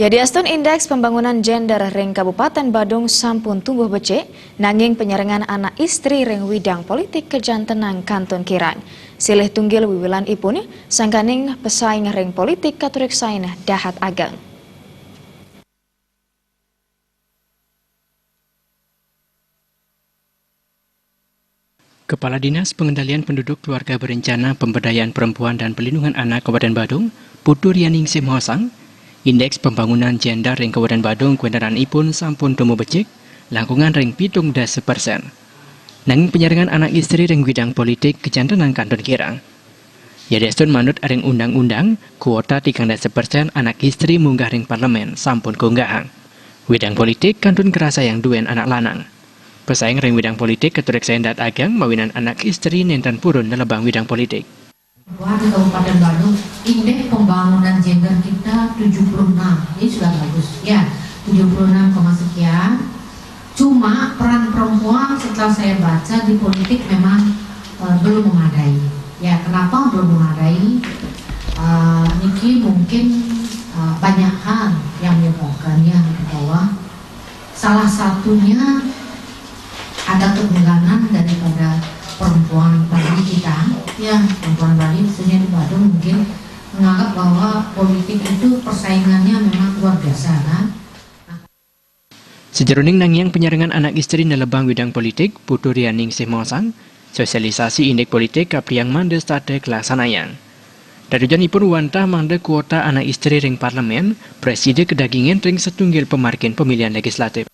Yadiastun indeks pembangunan gender ring Kabupaten Badung sampun tumbuh becik, nanging penyerangan anak istri ring widang politik kejantenang Kantun Kirang. Silih tunggil wiwilan ipun, sangkaning pesaing ring politik katurik sain dahat ageng. Kepala Dinas Pengendalian Penduduk Keluarga Berencana Pemberdayaan Perempuan dan Pelindungan Anak Kabupaten Badung, Putu Rianingsih Mohosang, indeks pembangunan gender ring Kabupaten Badung kuendaran ipun sampun tumbuh becik, langkungan ring 17%. Nanging penyerangan anak istri ring bidang politik kejantenan Kantun Kirang. Yadiastun manut ring undang-undang, kuota 13% anak istri munggah ring parlemen sampun keunggahang. Widang politik Kantun kerasa yang duen anak lanang. Pesaing ring widang politik keturik sendat ageng mawinan anak istri nenten purun nelebang widang politik. Di Kabupaten Badung, indeks pembangunan gender kita 76, ini sudah bagus ya, 76, sekian. Cuma peran perempuan setelah saya baca di politik memang belum memadai. Ya, kenapa belum memadai? Niki mungkin banyak hal yang menyebabkannya di bawah. Salah satunya ada keengganan daripada perempuan Bali kita, ya perempuan Bali khususnya di Badung mungkin menganggap bahwa politik itu persaingannya memang luar biasa kan. Sejeroning nangyang penyerangan anak istri nelebang widang politik, Putu Rianingsih Mohosang, sosialisasi indeks politik kapriang mande stade kelaksanayang. Dadujanipun wantah mande kuota anak istri ring parlemen, preside kedagingan ring setunggil pemarkin pemilihan legislatif.